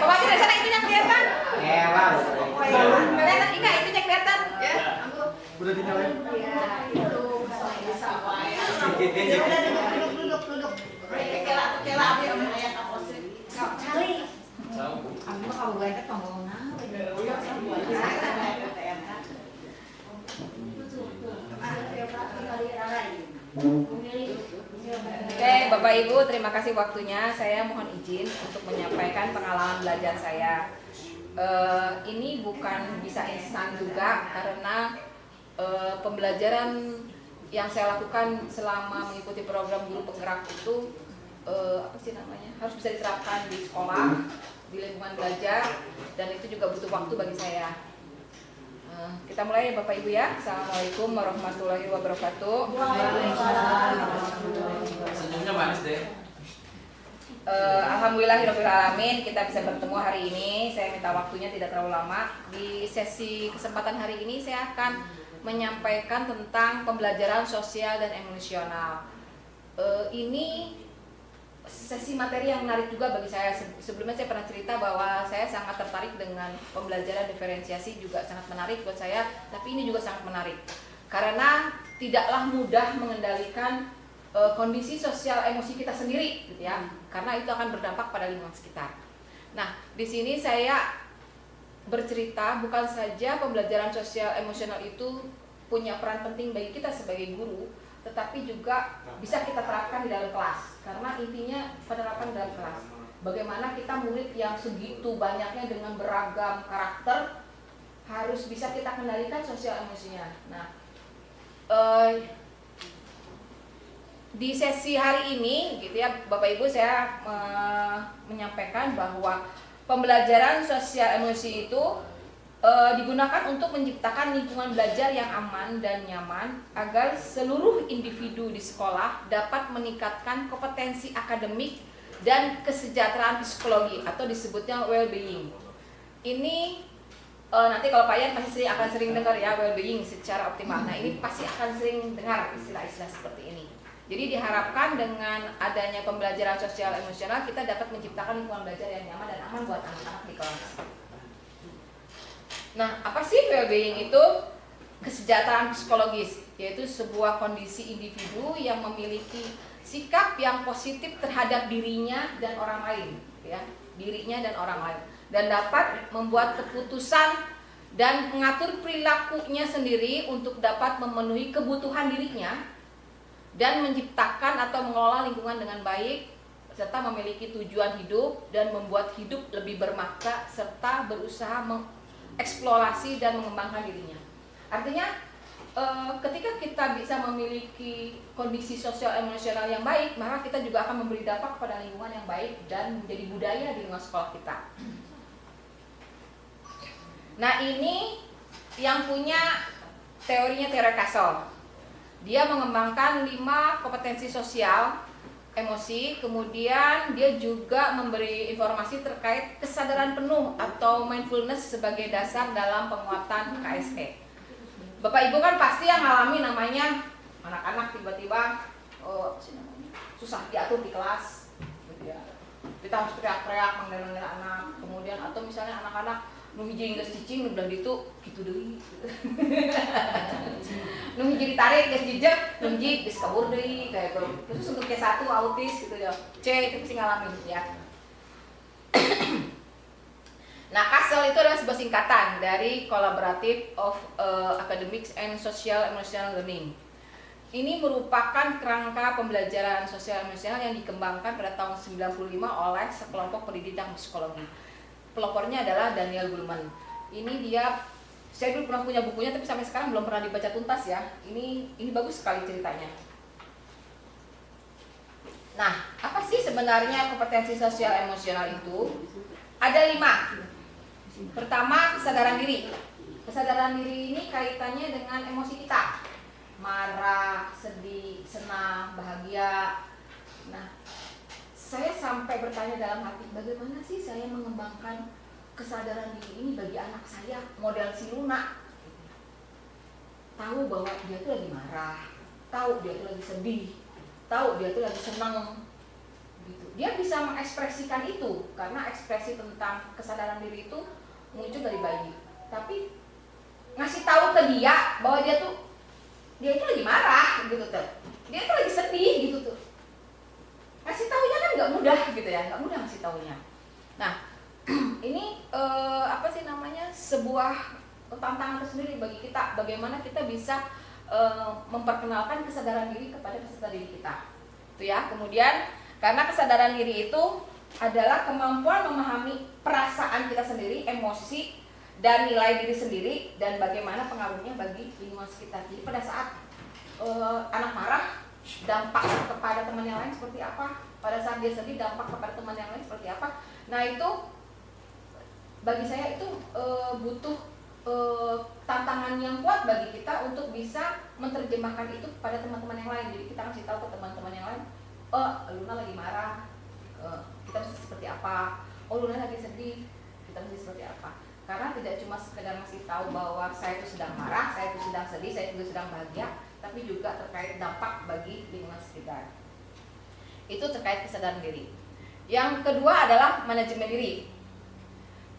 Bawain dari sana itunya kelihatan. Elah. Kelihatan enggak itunya kelihatan ya. Udah dinyalain. Duduk. Kela abi ayat apa sih? Cari. Aku kalau gue kan ngomong Oke, Bapak Ibu, terima kasih waktunya. Saya mohon izin untuk menyampaikan pengalaman belajar saya. Ini bukan bisa instan juga karena pembelajaran yang saya lakukan selama mengikuti program guru penggerak itu harus bisa diterapkan di sekolah, di lingkungan belajar, dan itu juga butuh waktu bagi saya. Kita mulai ya Bapak Ibu ya. Assalamualaikum warahmatullahi wabarakatuh. Senyumnya manis deh. Alhamdulillahirrahmanirrahim kita bisa bertemu hari ini. Saya minta waktunya tidak terlalu lama. Di sesi kesempatan hari ini saya akan menyampaikan tentang pembelajaran sosial dan emosional. Ini sesi materi yang menarik juga bagi saya. Sebelumnya saya pernah cerita bahwa saya sangat tertarik dengan pembelajaran diferensiasi, juga sangat menarik buat saya. Tapi ini juga sangat menarik karena tidaklah mudah mengendalikan kondisi sosial emosi kita sendiri, gitu ya. Karena itu akan berdampak pada lingkungan sekitar. Nah, di sini saya bercerita bukan saja pembelajaran sosial emosional itu punya peran penting bagi kita sebagai guru, tetapi juga bisa kita terapkan di dalam kelas. Karena intinya penerapan dalam kelas. Bagaimana kita murid yang segitu banyaknya dengan beragam karakter harus bisa kita kendalikan sosial emosinya. Nah, di sesi hari ini, gitu ya, Bapak Ibu, saya menyampaikan bahwa pembelajaran sosial emosi itu digunakan untuk menciptakan lingkungan belajar yang aman dan nyaman agar seluruh individu di sekolah dapat meningkatkan kompetensi akademik dan kesejahteraan psikologi atau disebutnya well-being. Ini nanti kalau Pak Yan pasti akan sering dengar ya well-being secara optimal. Nah, ini pasti akan sering dengar istilah-istilah seperti ini. Jadi diharapkan dengan adanya pembelajaran sosial emosional kita dapat menciptakan lingkungan belajar yang nyaman dan aman buat anak-anak di kelas. Nah, apa sih well-being itu? Kesejahteraan psikologis, yaitu sebuah kondisi individu yang memiliki sikap yang positif terhadap dirinya dan orang lain, ya, dirinya dan orang lain, dan dapat membuat keputusan dan mengatur perilakunya sendiri untuk dapat memenuhi kebutuhan dirinya dan menciptakan atau mengelola lingkungan dengan baik, serta memiliki tujuan hidup dan membuat hidup lebih bermakna serta berusaha eksplorasi dan mengembangkan dirinya. Artinya ketika kita bisa memiliki kondisi sosial emosional yang baik, maka kita juga akan memberi dampak kepada lingkungan yang baik dan menjadi budaya di lingkungan sekolah kita. Nah, ini yang punya teorinya teori Castle. Dia mengembangkan 5 kompetensi sosial emosi, kemudian dia juga memberi informasi terkait kesadaran penuh atau mindfulness sebagai dasar dalam penguatan KSE. Bapak Ibu kan pasti yang ngalami namanya anak-anak tiba-tiba susah diatur di kelas, gitu ya. Kita harus teriak-teriak manggil-manggil anak, kemudian atau misalnya anak-anak nu hiji geus cicing nu belah ditu kitu deui. Nu hiji ditarik geus jejeg, nu hiji geus kabur deui kayak gitu. Terus untuk C1 autis gitu ya. C itu pasti ngalamin ya. Nah, CASEL itu adalah sebuah singkatan dari Collaborative of Academics and Social Emotional Learning. Ini merupakan kerangka pembelajaran sosial emosional yang dikembangkan pada tahun 1995 oleh sekelompok pendidik psikologi. Pelopornya adalah Daniel Goleman. Ini dia, saya dulu pernah punya bukunya tapi sampai sekarang belum pernah dibaca tuntas ya. Ini bagus sekali ceritanya. Nah, apa sih sebenarnya kompetensi sosial emosional itu? Ada 5. Pertama, kesadaran diri. Kesadaran diri ini kaitannya dengan emosi kita. Marah, sedih, senang, bahagia. Nah, saya sampai bertanya dalam hati, bagaimana sih saya mengembangkan kesadaran diri ini bagi anak saya, model si Luna. Tahu bahwa dia tuh lagi marah, tahu dia tuh lagi sedih, tahu dia tuh lagi senang, gitu. Dia bisa mengekspresikan itu karena ekspresi tentang kesadaran diri itu muncul dari bayi. Tapi ngasih tahu ke dia bahwa dia itu lagi marah gitu tuh, dia itu lagi sedih gitu tuh. Ngasih taunya kan nggak mudah gitu ya, nggak mudah ngasih taunya. Nah, ini sebuah tantangan tersendiri bagi kita, bagaimana kita bisa memperkenalkan kesadaran diri kepada peserta didik kita. Itu ya. Kemudian karena kesadaran diri itu adalah kemampuan memahami perasaan kita sendiri, emosi dan nilai diri sendiri dan bagaimana pengaruhnya bagi lingkungan sekitar. Jadi pada saat anak marah, dampak kepada teman yang lain seperti apa? Pada saat dia sedih, dampak kepada teman yang lain seperti apa? Nah, itu bagi saya itu butuh tantangan yang kuat bagi kita untuk bisa menerjemahkan itu kepada teman-teman yang lain. Jadi kita kasih tahu ke teman-teman yang lain, Luna lagi marah, kita mesti seperti apa? Oh, Luna lagi sedih, kita mesti seperti apa? Karena tidak cuma sekedar ngasih tahu bahwa saya itu sedang marah, saya itu sedang sedih, saya itu sedang bahagia, tapi juga terkait dampak bagi lingkungan sekitar. Itu terkait kesadaran diri. Yang kedua adalah manajemen diri.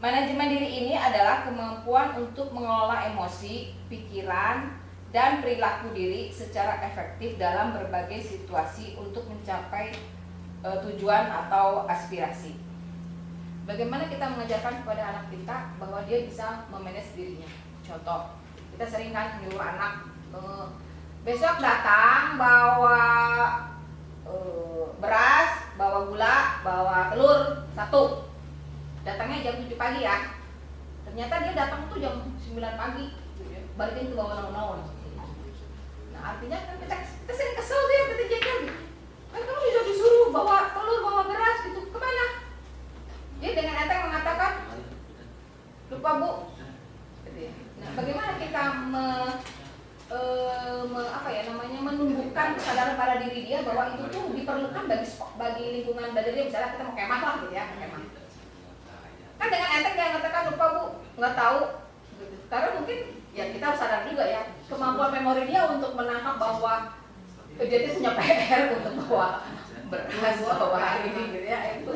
Manajemen diri ini adalah kemampuan untuk mengelola emosi, pikiran, dan perilaku diri secara efektif dalam berbagai situasi untuk mencapai tujuan atau aspirasi. Bagaimana kita mengajarkan kepada anak kita bahwa dia bisa memanage dirinya. Contoh, kita sering kan menyuruh anak besok datang bawa beras, bawa gula, bawa telur 1. Datangnya jam 7 pagi ya. Ternyata dia datang tuh jam 9 pagi gitu ya. Balikin ke bawah naon-naon. Nah, artinya kan kita sering kesel tuh ya, kita jengkel gitu. Kan kamu bisa disuruh bawa telur, bawa beras gitu. Kemana? Dia dengan enteng mengatakan, lupa Bu. Gitu ya. Nah, bagaimana kita menumbuhkan kesadaran pada diri dia bahwa itu tuh diperlukan bagi lingkungan dari dia. Misalnya kita mau kemah lah gitu ya, kemah. Kan dengan enteng dia mengatakan lupa Bu, nggak tahu. Gitu. Karena mungkin ya kita harus sadar juga ya kemampuan memori dia untuk menangkap bahwa dia itu punya PR untuk bawa beras bawa hari ini gitu ya, itu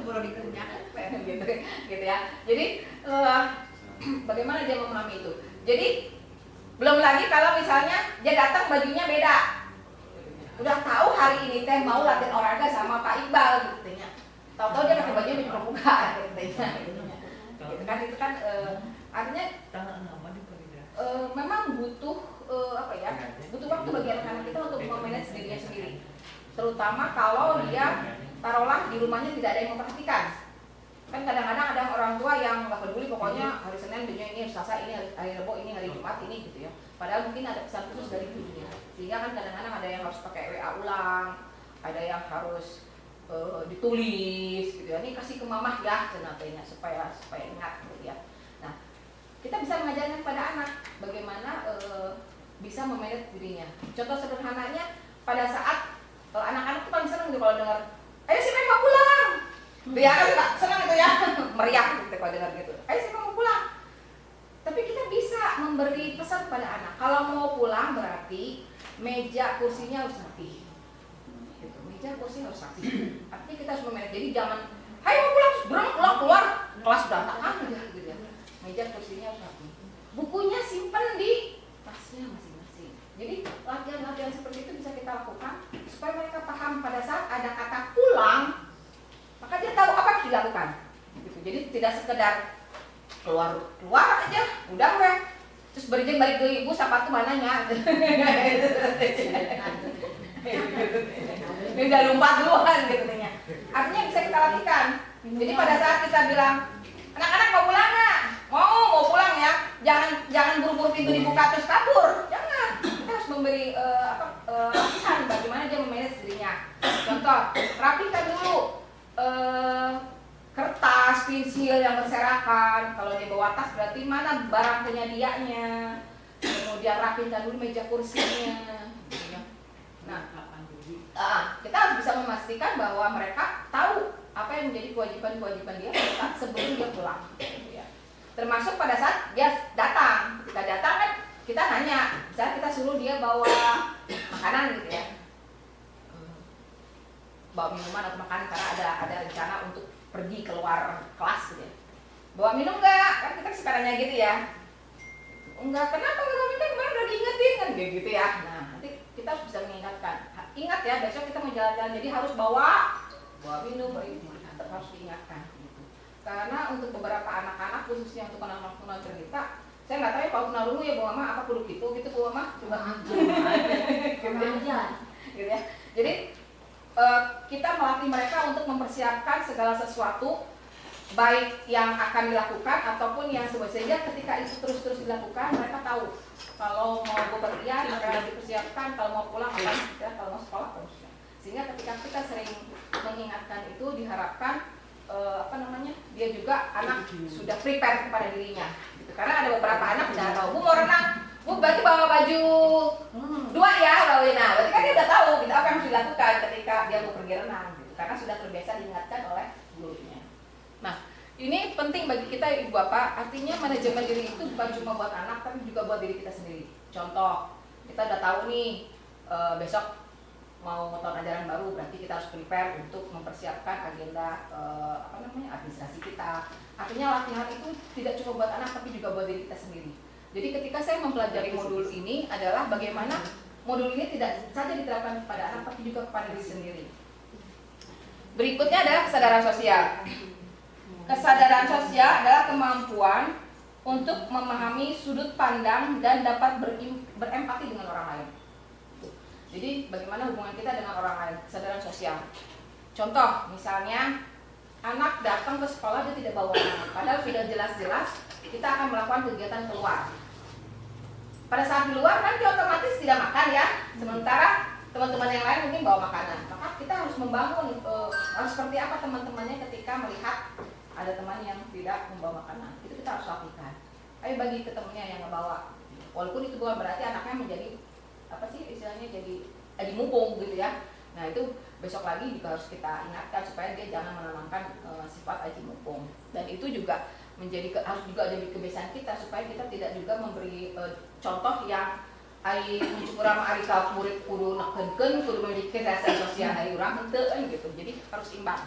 perlu dikerjakan gitu ya. Jadi bagaimana dia memahami itu? Jadi belum lagi kalau misalnya dia datang bajunya beda, udah tahu hari ini teh mau latihan olahraga sama Pak Iqbal gitu ya, tahu-tahu dia pakai baju pramuka gitu ya, itu kan artinya memang butuh butuh waktu bagi anak-anak kita untuk memanage dirinya sendiri, terutama kalau dia taruhlah di rumahnya tidak ada yang memperhatikan. Kan kadang-kadang ada orang tua yang nggak peduli, pokoknya hari Senin bajunya ini, Selasa ini, hari Rabu ini, hari Jumat ini gitu ya. Padahal mungkin ada pesan khusus dari ibunya. Sehingga kan kadang-kadang ada yang harus pakai WA ulang, ada yang harus ditulis gitu ya. Ini kasih ke mamah ya cenatanya supaya ingat gitu ya. Nah, kita bisa mengajarkan pada anak bagaimana bisa memanage dirinya. Contoh sederhananya pada saat anak-anak tuh paling senang gitu kalau dengar, ayo si Mei mau pulang. Dia kan senang itu ya, meriah gitu kalau dengar gitu. Ayo sih mau pulang. Tapi kita bisa memberi pesan pada anak. Kalau mau pulang berarti meja kursinya harus rapi. Gitu. Meja kursinya harus rapi. Artinya kita harus memanage. Jadi jangan, hai mau pulang, keluar kelas berantakan aja gitu ya. Meja kursinya harus rapi. Bukunya simpan di tasnya masing-masing. Jadi latihan-latihan seperti itu bisa kita lakukan supaya mereka paham pada saat ada kata pulang, maka dia tahu apa yang harus dilakukan gitu. Jadi tidak sekedar keluar aja udah weh terus balik ke ibu sepatu mananya ini udah lompat duluan gitu nya. Artinya bisa kita lakukan. Jadi pada saat kita bilang anak-anak mau pulang nggak, mau pulang ya, jangan buru-buru pintu dibuka terus kabur, jangan. Kita harus memberi latihan bagaimana dia memanage dirinya. Contoh, rapikan dulu kertas, pensil yang berserakan. Kalau dia bawa tas berarti mana barang penyedianya. Kemudian rapikan dulu meja kursinya. Nah, kita harus bisa memastikan bahwa mereka tahu apa yang menjadi kewajiban dia sebelum dia pulang. Termasuk pada saat dia datang. Ketika datang kan kita nanya, misalnya kita suruh dia bawa makanan gitu ya. bawa minuman atau makan karena ada rencana untuk pergi keluar kelas gitu ya. Bawa minum nggak? Kan kita sekarangnya gitu ya. Enggak, kenapa nggak bawa minum? Kan kemarin udah diingetin kan kayak gitu ya. Nah nanti kita harus bisa mengingatkan. Ingat ya, besok kita mau jalan-jalan jadi harus bawa minum, tetap harus diingatkan gitu. Karena untuk beberapa anak-anak khususnya untuk anak-anak tunagrita, saya nggak tahu ya kalau tunarungu ya Bu Mama apa kudu gitu Bu Mama coba aja. gitu ya. Jadi kita melatih mereka untuk mempersiapkan segala sesuatu baik yang akan dilakukan ataupun yang sehingga ketika itu terus dilakukan mereka tahu kalau mau bepergian akan dipersiapkan, kalau mau pulang akan ya, kalau mau sekolah terusnya. Sehingga ketika kita sering mengingatkan itu diharapkan dia juga anak sudah prepare kepada dirinya gitu. Karena ada beberapa anak udah tahu Bu mau renang, Bu berarti bawa baju 2 ya bawin. Nah berarti kan dia udah tahu gitu apa yang harus dilakukan ketika dia mau pergi renang gitu. Karena sudah terbiasa diingatkan oleh gurunya. Nah ini penting bagi kita Ibu Bapak, artinya manajemen diri itu bukan cuma buat anak tapi juga buat diri kita sendiri. Contoh, kita udah tahu nih besok mau tahun ajaran baru, berarti kita harus prepare untuk mempersiapkan agenda administrasi kita. Artinya latihan itu tidak cuma buat anak tapi juga buat diri kita sendiri. Jadi ketika saya mempelajari modul ini adalah bagaimana modul ini tidak saja diterapkan kepada anak tapi juga kepada diri sendiri. Berikutnya adalah kesadaran sosial. Kesadaran sosial adalah kemampuan untuk memahami sudut pandang dan dapat berempati dengan orang lain. Jadi bagaimana hubungan kita dengan orang lain, kesadaran sosial. Contoh, misalnya anak datang ke sekolah dia tidak bawa makanan, padahal sudah jelas-jelas kita akan melakukan kegiatan keluar. Pada saat di luar kan dia otomatis tidak makan ya, sementara teman-teman yang lain mungkin bawa makanan. Maka kita harus membangun harus seperti apa teman-temannya ketika melihat ada teman yang tidak membawa makanan. Itu kita harus lakukan. Ayo bagi ke temannya yang nggak bawa. Walaupun itu bukan berarti anaknya menjadi istilahnya jadi mumpung gitu ya. Nah itu besok lagi juga harus kita ingatkan supaya dia jangan menanamkan sifat aji mumpung. Dan itu juga harus juga jadi kebiasaan kita supaya kita tidak juga memberi contoh yang ai kurang ari ka murid kudu nekenkeun kudu memiliki rasa sosial ai urang henteu gitu. Jadi harus imbang.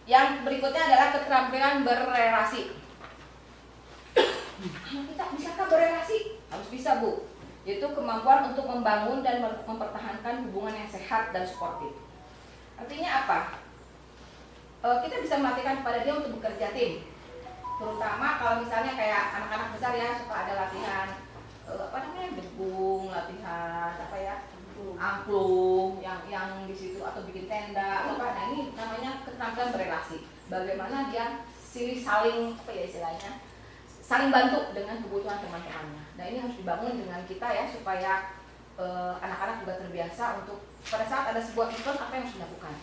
Yang berikutnya adalah keterampilan berrelasi. Kita bisakah berrelasi? Harus bisa Bu. Yaitu kemampuan untuk membangun dan mempertahankan hubungan yang sehat dan suportif. Artinya apa? Kita bisa melatihkan kepada dia untuk bekerja tim. Terutama kalau misalnya kayak anak-anak besar ya suka ada latihan degung, latihan angklung yang di situ atau bikin tenda atau apa. Nah ini namanya keterampilan berrelasi. Bagaimana dia saling istilahnya saling bantu dengan kebutuhan teman-temannya. Nah ini harus dibangun dengan kita ya supaya anak-anak juga terbiasa untuk pada saat ada sebuah event apa yang harus dilakukan.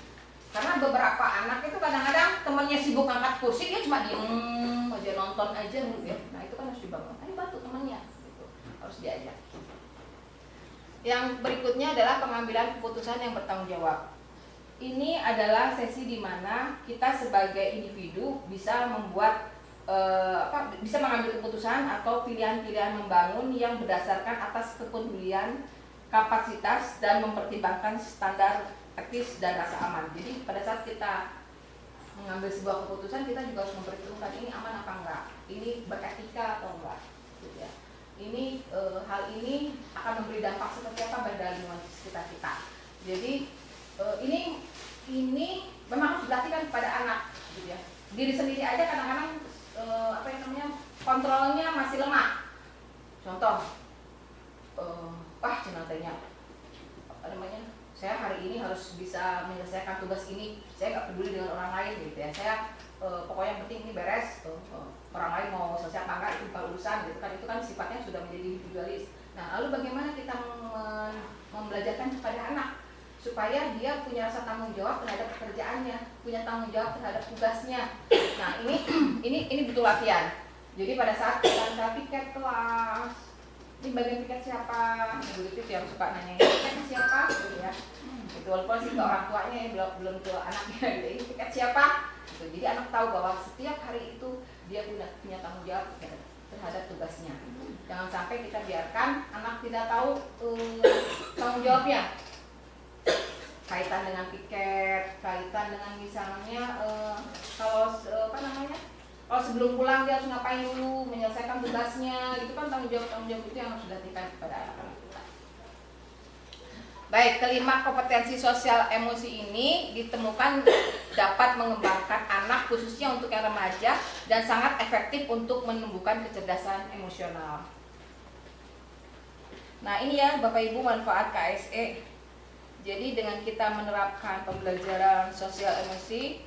Karena beberapa anak itu kadang-kadang temannya sibuk angkat kursi dia cuma diem aja nonton aja ya. Nah itu kan harus dibangun. Ayo bantu temannya gitu. Harus diajak. Yang berikutnya adalah pengambilan keputusan yang bertanggung jawab. Ini adalah sesi di mana kita sebagai individu bisa membuat bisa mengambil keputusan atau pilihan-pilihan membangun yang berdasarkan atas kepedulian, kapasitas dan mempertimbangkan standar etis dan rasa aman. Jadi pada saat kita mengambil sebuah keputusan kita juga harus memperhitungkan ini aman apa enggak, ini beretika atau enggak, gitu ya. Ini hal ini akan memberi dampak seperti apa pada lingkungan sekitar kita. Jadi ini memang harus dilatihkan kepada anak, gitu ya. Diri sendiri aja kadang-kadang kontrolnya masih lemah. Contoh, cenatanya saya hari ini harus bisa menyelesaikan tugas ini, saya nggak peduli dengan orang lain gitu ya. Saya pokoknya yang penting ini beres, orang lain mau selesai apa enggak itu bukan urusan gitu kan. Itu kan sifatnya sudah menjadi individualis. Nah lalu bagaimana kita membelajarkan kepada anak supaya dia punya rasa tanggung jawab terhadap pekerjaannya, punya tanggung jawab terhadap tugasnya. Nah ini butuh latihan. Jadi pada saat kita piket kelas, ini bagian piket siapa? Begitu yang suka nanya piketnya siapa, gitu ya. Itu walaupun sih ke orang tuanya belum ke anaknya, gitu. Ini piket siapa? Gitu. Jadi anak tahu bahwa setiap hari itu dia punya tanggung jawab terhadap tugasnya. Jangan sampai kita biarkan anak tidak tahu tanggung jawabnya. kaitan dengan piket, kaitan dengan misalnya kalau kalau sebelum pulang dia harus ngapain dulu, menyelesaikan tugasnya, itu kan tanggung jawab itu yang harus dilakukan kepada anak-anak kita. Baik, kelima, kompetensi sosial emosi ini ditemukan dapat mengembangkan anak khususnya untuk yang remaja dan sangat efektif untuk menumbuhkan kecerdasan emosional. Nah ini ya Bapak Ibu manfaat KSE. Jadi dengan kita menerapkan pembelajaran sosial emosi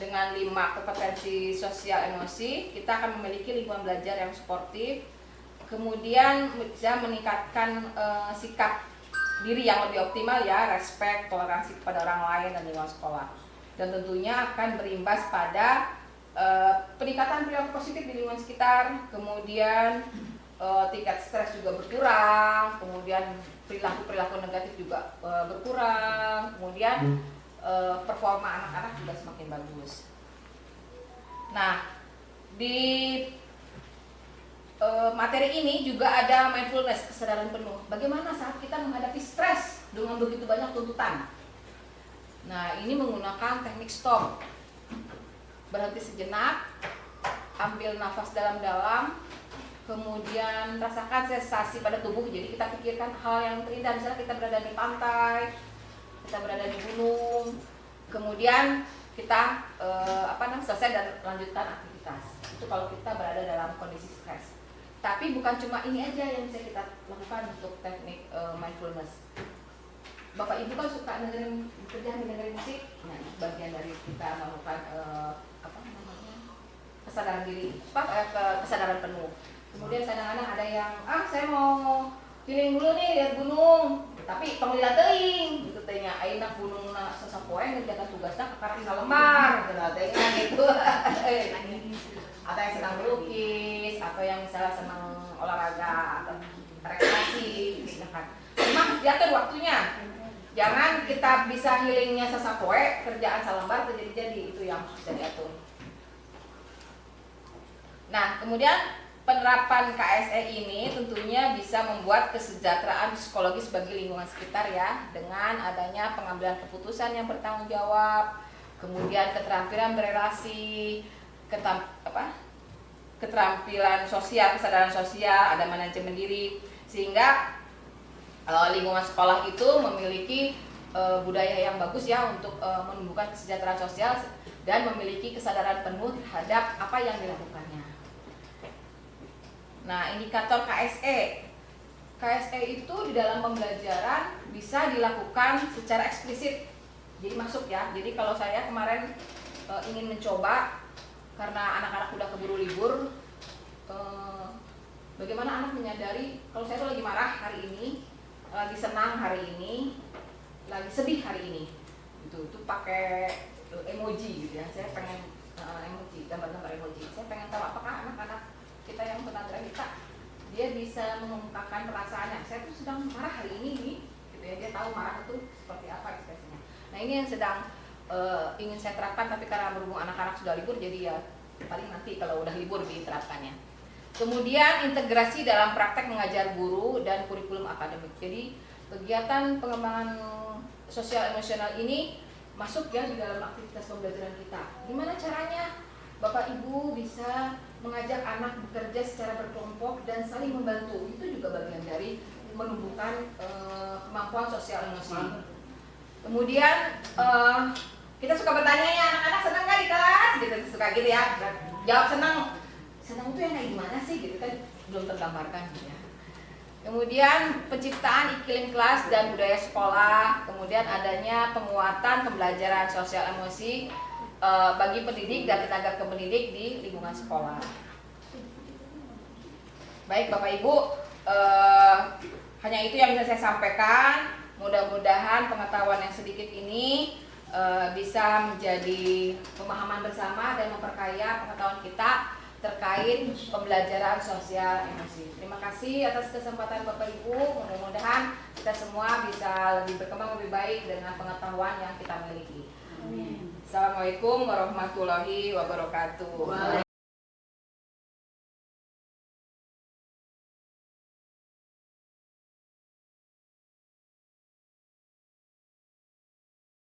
dengan 5 kompetensi sosial emosi, kita akan memiliki lingkungan belajar yang sportif, kemudian bisa meningkatkan sikap diri yang lebih optimal ya, respect, toleransi kepada orang lain dan lingkungan sekolah. Dan tentunya akan berimbas pada peningkatan perilaku positif di lingkungan sekitar, kemudian tingkat stres juga berkurang, kemudian perilaku negatif juga berkurang, kemudian performa anak-anak juga semakin bagus. Nah, di materi ini juga ada mindfulness, kesadaran penuh. Bagaimana saat kita menghadapi stres dengan begitu banyak tuntutan? Nah, ini menggunakan teknik stop. Berhenti sejenak, ambil nafas dalam-dalam, kemudian rasakan sensasi pada tubuh. Jadi kita pikirkan hal yang terindah, misalnya kita berada di pantai, kita berada di gunung, kemudian kita selesai dan lanjutkan aktivitas. Itu kalau kita berada dalam kondisi stres. Tapi bukan cuma ini aja yang bisa kita lakukan untuk teknik mindfulness. Bapak Ibu kan suka dengerin musik. Nah, itu bagian dari kita melakukan kesadaran diri, kesadaran penuh. Kemudian kadang-kadang ada yang saya mau healing dulu nih, lihat gunung, tapi penglihat teuing gitu tanya ayeuna gunungna sasapoe ngerjakan tugasna ka Salembar gitu. Atau yang sedang melukis, atau yang misalnya senang olahraga atau rekreasi misalkan. Memang diatur waktunya. Jangan kita bisa healingnya sasapoe, kerjaan salembar terjadi-jadi, itu yang bisa diatur. Nah, kemudian penerapan KSE ini tentunya bisa membuat kesejahteraan psikologis bagi lingkungan sekitar ya, dengan adanya pengambilan keputusan yang bertanggung jawab, kemudian keterampilan berelasi, keterampilan sosial, kesadaran sosial, ada manajemen diri, sehingga lingkungan sekolah itu memiliki budaya yang bagus ya untuk menumbuhkan kesejahteraan sosial dan memiliki kesadaran penuh terhadap apa yang dilakukannya. Nah, indikator KSE. KSE itu di dalam pembelajaran bisa dilakukan secara eksplisit. Jadi masuk ya. Jadi kalau saya kemarin ingin mencoba karena anak-anak udah keburu libur, bagaimana anak menyadari kalau saya tuh lagi marah hari ini, lagi senang hari ini, lagi sedih hari ini. Itu pakai emoji gitu ya. Saya pengen emoji, gambar-gambar emoji. Saya pengen tahu apakah anak-anak kita yang tunagrahita dia bisa mengungkapkan perasaannya. Saya tuh sedang marah hari ini nih, gitu ya. Dia tahu marah itu seperti apa ekspresinya. Nah, ini yang sedang ingin saya terapkan, tapi karena berhubung anak-anak sudah libur, jadi ya paling nanti kalau udah libur diterapkannya. Kemudian integrasi dalam praktek mengajar guru dan kurikulum akademik. Jadi kegiatan pengembangan sosial emosional ini masuk ya di dalam aktivitas pembelajaran kita. Gimana caranya Bapak Ibu bisa mengajak anak bekerja secara berkelompok dan saling membantu? Itu juga bagian dari menumbuhkan kemampuan sosial emosi. Kemudian kita suka bertanya ya, anak-anak senang nggak di kelas? Gitu, suka gitu ya. Jawab senang. Senang itu yang kayak gimana sih? Gitu kan belum tergambarkan gitu ya. Kemudian penciptaan iklim kelas dan budaya sekolah. Kemudian adanya penguatan pembelajaran sosial emosi bagi pendidik dan tenaga kependidik di lingkungan sekolah. Baik Bapak Ibu, hanya itu yang bisa saya sampaikan. Mudah-mudahan pengetahuan yang sedikit ini bisa menjadi pemahaman bersama dan memperkaya pengetahuan kita terkait pembelajaran sosial emosi. Terima kasih atas kesempatan Bapak Ibu. Mudah-mudahan kita semua bisa lebih berkembang lebih baik dengan pengetahuan yang kita miliki. Amin. Assalamualaikum warahmatullahi wabarakatuh.